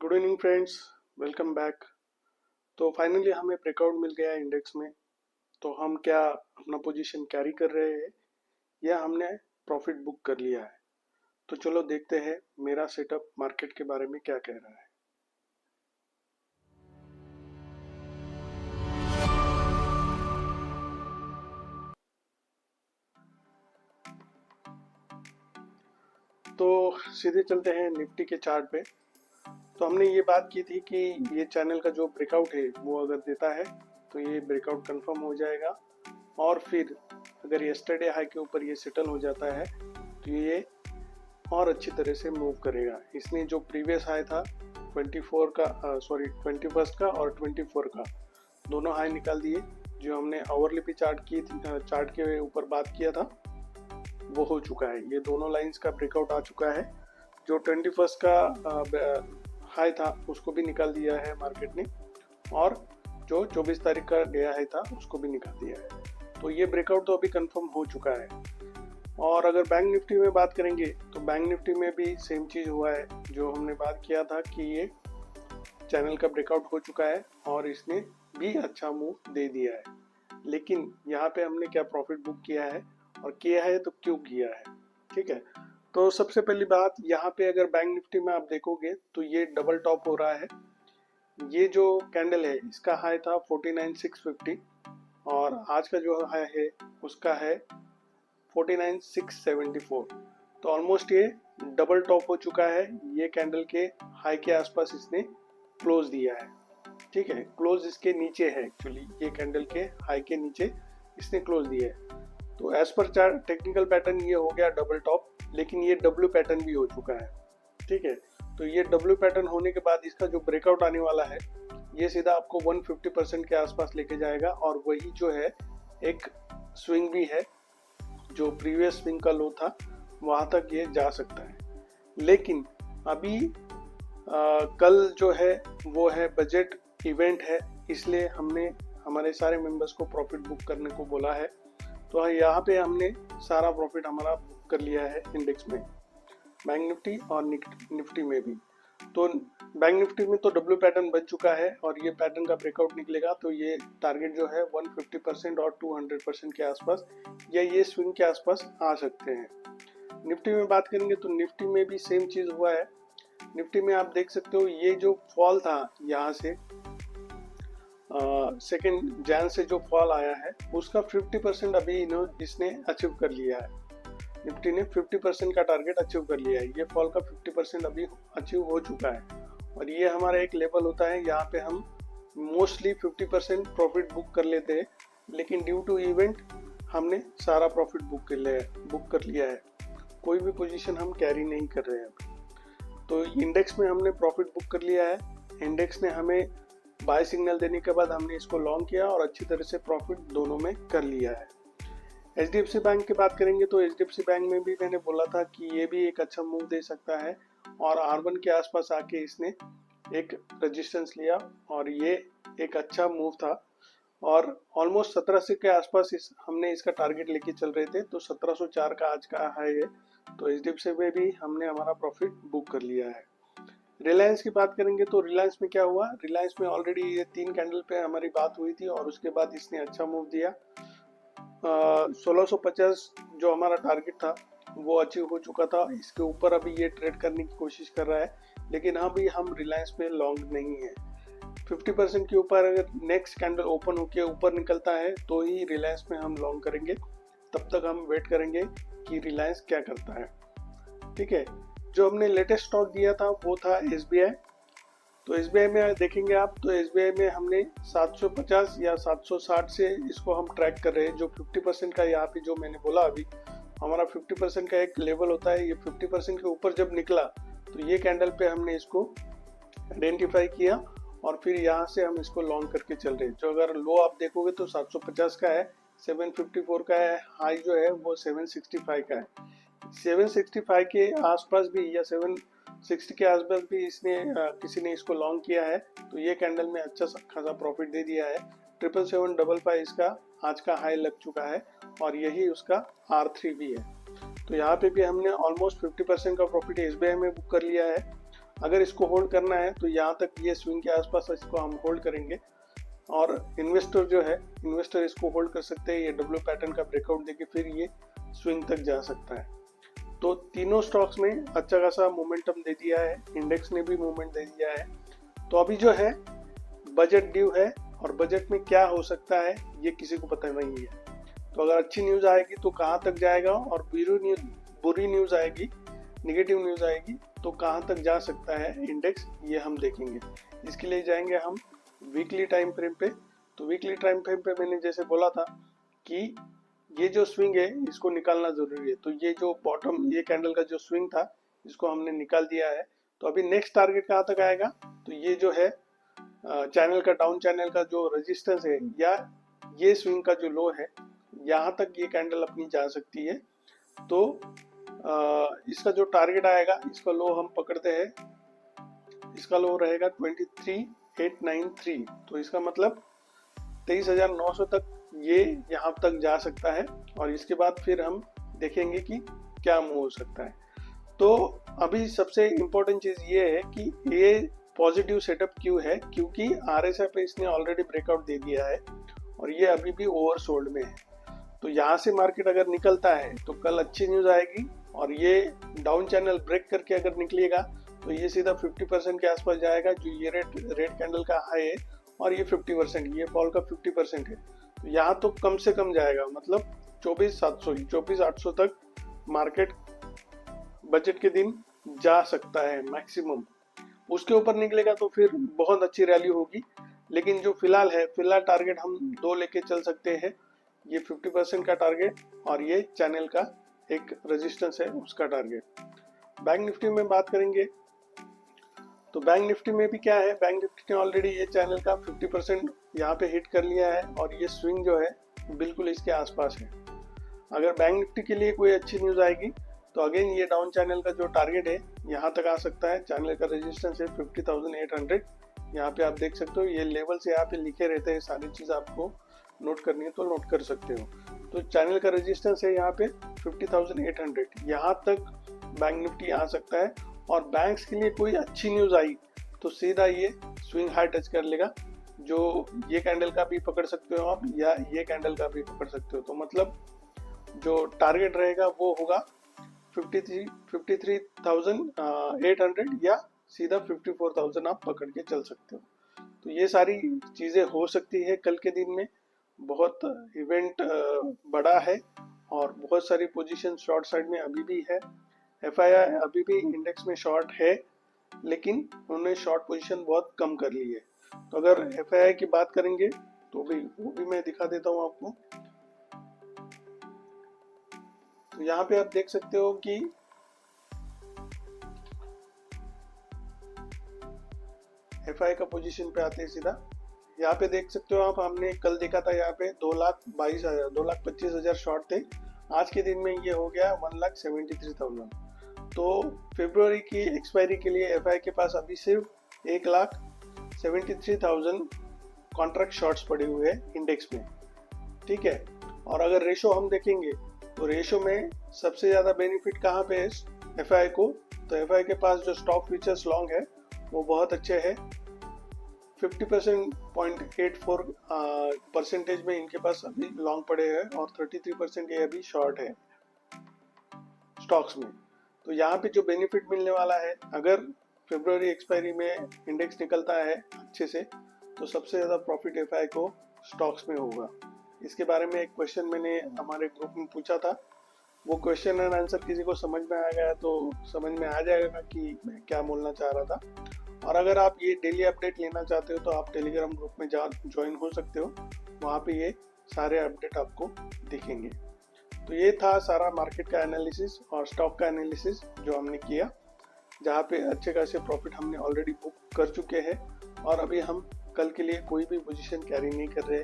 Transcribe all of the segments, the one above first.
Good evening friends, welcome back. तो finally हमें breakout मिल गया इंडेक्स में। तो हम क्या अपना पोजीशन कैरी कर रहे हैं या हमने प्रॉफिट बुक कर लिया है। तो चलो देखते हैं मेरा सेटअप मार्केट के बारे में क्या कह रहा है। तो सीधे चलते हैं निफ्टी के चार्ट पे। तो हमने ये बात की थी कि ये चैनल का जो ब्रेकआउट है वो अगर देता है तो ये ब्रेकआउट कंफर्म हो जाएगा, और फिर अगर यस्टरडे हाई के ऊपर ये सेटल हो जाता है तो ये और अच्छी तरह से मूव करेगा। इसने जो प्रीवियस हाई था 21 का और 24 का दोनों हाई निकाल दिए। जो हमने आवरली पे चार्ट के ऊपर बात किया था वो हो चुका है। ये दोनों लाइंस का ब्रेकआउट आ चुका है। जो 21 का हाई था उसको भी निकाल दिया है मार्केट ने, और जो 24 तारीख का डे हाई था उसको भी निकाल दिया है। तो ये ब्रेकआउट तो अभी कंफर्म हो चुका है। और अगर बैंक निफ्टी में बात करेंगे तो बैंक निफ्टी में भी सेम चीज़ हुआ है। जो हमने बात किया था कि ये चैनल का ब्रेकआउट हो चुका है और इसने भी अच्छा मूव दे दिया है। लेकिन यहाँ पे हमने क्या प्रॉफिट बुक किया है और किया है तो क्यों किया है, ठीक है। तो सबसे पहली बात, यहाँ पे अगर बैंक निफ्टी में आप देखोगे तो ये डबल टॉप हो रहा है। ये जो कैंडल है इसका हाई था 49,650 और आज का जो हाई है उसका है 49,674। तो ऑलमोस्ट ये डबल टॉप हो चुका है। ये कैंडल के हाई के आसपास इसने क्लोज दिया है, ठीक है। क्लोज इसके नीचे है, एक्चुअली ये कैंडल के हाई के नीचे इसने क्लोज दिया है। तो as per chart technical pattern ये हो गया डबल टॉप, लेकिन ये डब्ल्यू पैटर्न भी हो चुका है, ठीक है। तो ये डब्ल्यू पैटर्न होने के बाद इसका जो ब्रेकआउट आने वाला है ये सीधा आपको 150% के आसपास लेके जाएगा, और वही जो है एक स्विंग भी है। जो प्रीवियस स्विंग का लो था वहां तक ये जा सकता है। लेकिन अभी कल जो है वो है बजट इवेंट है, इसलिए हमने हमारे सारे मेंबर्स को प्रॉफिट बुक करने को बोला है। तो यहाँ पे हमने सारा प्रॉफिट हमारा बुक कर लिया है इंडेक्स में, बैंक निफ्टी और निफ्टी में भी। तो बैंक निफ्टी में तो डब्ल्यू पैटर्न बन चुका है और ये पैटर्न का ब्रेकआउट निकलेगा तो ये टारगेट जो है 150% और 200% के आसपास या ये स्विंग के आसपास आ सकते हैं। निफ्टी में बात करेंगे तो निफ्टी में भी सेम चीज़ हुआ है। निफ्टी में आप देख सकते हो ये जो फॉल था यहाँ से सेकेंड जैन से जो फॉल आया है उसका 50% अभी इसने अचीव कर लिया है। निफ्टी ने 50% का टारगेट अचीव कर लिया है। ये फॉल का 50% अभी अचीव हो चुका है और ये हमारा एक लेवल होता है। यहाँ पे हम मोस्टली 50% प्रॉफिट बुक कर लेते हैं, लेकिन ड्यू टू इवेंट हमने सारा प्रॉफिट बुक कर लिया है। कोई भी पोजीशन हम कैरी नहीं कर रहे हैं अभी। तो इंडेक्स में हमने प्रॉफिट बुक कर लिया है। इंडेक्स ने हमें बाय सिग्नल देने के बाद हमने इसको लॉन्ग किया और अच्छी तरह से प्रॉफिट दोनों में कर लिया है। HDFC बैंक की बात करेंगे तो HDFC बैंक में भी मैंने बोला था कि ये भी एक अच्छा मूव दे सकता है, और R1 के आसपास आके इसने एक रेजिस्टेंस लिया और ये एक अच्छा मूव था। और ऑलमोस्ट 1700 के आसपास हमने इसका टारगेट लेके चल रहे थे, तो 1704 का आज का हाई है। तो HDFC में भी हमने हमारा प्रॉफिट बुक कर लिया है। रिलायंस की बात करेंगे तो रिलायंस में क्या हुआ, रिलायंस में ऑलरेडी ये 3 कैंडल पे हमारी बात हुई थी और उसके बाद इसने अच्छा मूव दिया। 1650 जो हमारा टारगेट था वो अचीव हो चुका था। इसके ऊपर अभी ये ट्रेड करने की कोशिश कर रहा है, लेकिन अभी हम रिलायंस में लॉन्ग नहीं है। 50% के ऊपर अगर नेक्स्ट कैंडल ओपन होके ऊपर निकलता है तो ही रिलायंस में हम लॉन्ग करेंगे। तब तक हम वेट करेंगे कि रिलायंस क्या करता है, ठीक है। जो हमने लेटेस्ट स्टॉक दिया था वो था SBI। तो SBI में देखेंगे आप तो SBI में हमने 750 या 760 से इसको हम ट्रैक कर रहे हैं। जो 50% का यहाँ पे जो मैंने बोला अभी हमारा 50% का एक लेवल होता है। ये 50% के ऊपर जब निकला तो ये कैंडल पे हमने इसको आइडेंटिफाई किया और फिर यहाँ से हम इसको लॉन्ग करके चल रहे हैं। जो अगर लो आप देखोगे तो 750 का है, 754 का है, हाई जो है वो 765 का है। 765 के आसपास भी या 760 के आसपास भी इसने किसी ने इसको लॉन्ग किया है, तो ये कैंडल में अच्छा खासा प्रॉफिट दे दिया है। 77755 इसका आज का हाई लग चुका है और यही उसका R3 भी है। तो यहाँ पे भी हमने ऑलमोस्ट 50% का प्रॉफिट SBI में बुक कर लिया है। अगर इसको होल्ड करना है तो यहाँ तक ये स्विंग के आसपास इसको हम होल्ड करेंगे, और इन्वेस्टर जो है, इन्वेस्टर इसको होल्ड कर सकते हैं, ये डब्ल्यू पैटर्न का ब्रेकआउट देके फिर ये स्विंग तक जा सकता है। तो तीनों स्टॉक्स में अच्छा खासा मोमेंटम दे दिया है, इंडेक्स ने भी मूवमेंट दे दिया है। तो अभी जो है बजट ड्यू है, और बजट में क्या हो सकता है ये किसी को पता नहीं है। तो अगर अच्छी न्यूज़ आएगी तो कहाँ तक जाएगा, और बुरी न्यूज़ आएगी, निगेटिव न्यूज़ आएगी तो कहाँ तक जा सकता है इंडेक्स, ये हम देखेंगे। इसके लिए जाएंगे हम वीकली टाइम फ्रेम पे। तो वीकली टाइम फ्रेम पे मैंने जैसे बोला था कि ये जो स्विंग है इसको निकालना जरूरी है। तो ये जो बॉटम, ये कैंडल का जो स्विंग था इसको हमने निकाल दिया है। तो अभी नेक्स्ट टारगेट कहाँ तक आएगा, तो ये जो है चैनल का, डाउन चैनल का जो रेजिस्टेंस है, या ये स्विंग का जो लो है, यहाँ तक ये कैंडल अपनी जा सकती है। तो इसका जो टारगेट आएगा, इसका लो हम पकड़ते हैं, इसका लो रहेगा 23,893। तो इसका मतलब 23,900 तक ये यहाँ तक जा सकता है, और इसके बाद फिर हम देखेंगे कि क्या मूव हो सकता है। तो अभी सबसे इम्पोर्टेंट चीज़ ये है कि ये पॉजिटिव सेटअप क्यों है, क्योंकि RSI पे इसने ऑलरेडी ब्रेकआउट दे दिया है और ये अभी भी ओवरसोल्ड में है। तो यहाँ से मार्केट अगर निकलता है तो कल अच्छी न्यूज़ आएगी, और ये डाउन चैनल ब्रेक करके अगर निकलेगा तो ये सीधा 50% के आसपास जाएगा, जो ये रेड कैंडल का हाई है, और ये 50%, ये फॉल का 50% है। तो यहाँ तो कम से कम जाएगा, मतलब 24,800 तक मार्केट बजट के दिन जा सकता है मैक्सिमम। उसके ऊपर निकलेगा तो फिर बहुत अच्छी रैली होगी, लेकिन जो फिलहाल है, फिलहाल टारगेट हम 2 लेके चल सकते हैं, ये 50% का टारगेट और ये चैनल का एक रेजिस्टेंस है उसका टारगेट। बैंक निफ्टी में बात करेंगे तो बैंक निफ्टी में भी क्या है, बैंक निफ्टी ने ऑलरेडी ये चैनल का 50% यहाँ पे हिट कर लिया है, और ये स्विंग जो है बिल्कुल इसके आसपास है। अगर बैंक निफ्टी के लिए कोई अच्छी न्यूज़ आएगी तो अगेन ये डाउन चैनल का जो टारगेट है यहाँ तक आ सकता है। चैनल का रेजिस्टेंस है 50,800। यहाँ पे आप देख सकते हो, ये लेवल्स यहाँ पे लिखे रहते हैं, सारी चीज़ आपको नोट करनी है तो नोट कर सकते हो। तो चैनल का रेजिस्टेंस है यहाँ पे 50,800, यहाँ तक बैंक निफ्टी आ सकता है। और बैंक्स के लिए कोई अच्छी न्यूज़ आई तो सीधा ये स्विंग हाई टच कर लेगा, जो ये कैंडल का भी पकड़ सकते हो आप, या ये कैंडल का भी पकड़ सकते हो। तो मतलब जो टारगेट रहेगा वो होगा 53,800, या सीधा 54,000 आप पकड़ के चल सकते हो। तो ये सारी चीज़ें हो सकती है कल के दिन में। बहुत इवेंट बड़ा है, और बहुत सारी पोजीशन शॉर्ट साइड में अभी भी है। FII अभी भी इंडेक्स में शॉर्ट है, लेकिन उन्होंने शॉर्ट पोजीशन बहुत कम कर ली है। तो अगर FII की बात करेंगे तो भी वो भी मैं दिखा देता हूँ आपको। तो यहाँ पे आप देख सकते हो कि FII का पोजीशन पे आते हैं सीधा, यहाँ पे देख सकते हो आप, हमने कल देखा था यहाँ पे 2,22,000 2,25,000 शॉर्ट थे। आज के दिन में ये हो गया 1,73,000। तो फरवरी की एक्सपायरी के लिए FII के पास अभी सिर्फ 1,73,000 कॉन्ट्रैक्ट शॉर्ट्स पड़े हुए हैं इंडेक्स में, ठीक है। और अगर रेशो हम देखेंगे तो रेशो में सबसे ज़्यादा बेनिफिट कहाँ पे है FII को, तो FII के पास जो स्टॉक फ्यूचर्स लॉन्ग है वो बहुत अच्छे है। 50.84% में इनके पास अभी लॉन्ग पड़े हैं, और 33% ये अभी शॉर्ट है स्टॉक्स में। तो यहाँ पे जो बेनिफिट मिलने वाला है, अगर फरवरी एक्सपायरी में इंडेक्स निकलता है अच्छे से, तो सबसे ज़्यादा प्रॉफिट FII को स्टॉक्स में होगा। इसके बारे में एक क्वेश्चन मैंने हमारे ग्रुप में पूछा था, वो क्वेश्चन एंड आंसर किसी को समझ में आ गया तो समझ में आ जाएगा कि मैं क्या बोलना चाह रहा था। और अगर आप ये डेली अपडेट लेना चाहते हो तो आप टेलीग्राम ग्रुप में ज्वाइन हो सकते हो, वहाँ पे ये सारे अपडेट आपको दिखेंगे। तो ये था सारा मार्केट का एनालिसिस और स्टॉक का एनालिसिस जो हमने किया, जहाँ पे अच्छे खासे प्रॉफिट हमने ऑलरेडी बुक कर चुके हैं, और अभी हम कल के लिए कोई भी पोजीशन कैरी नहीं कर रहे।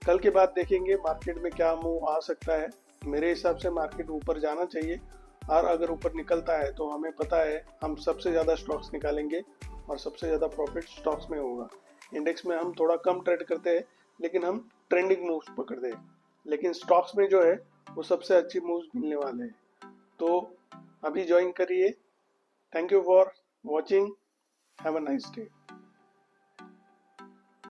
कल के बाद देखेंगे मार्केट में क्या मूव आ सकता है। मेरे हिसाब से मार्केट ऊपर जाना चाहिए, और अगर ऊपर निकलता है तो हमें पता है हम सबसे ज़्यादा स्टॉक्स निकालेंगे, और सबसे ज़्यादा प्रॉफिट स्टॉक्स में होगा। इंडेक्स में हम थोड़ा कम ट्रेड करते हैं, लेकिन हम ट्रेंडिंग मूव्स पकड़ते हैं, लेकिन स्टॉक्स में जो है वो सबसे अच्छी मूव्स मिलने वाले हैं। तो अभी ज्वाइन करिए। Thank you for watching. Have a nice day.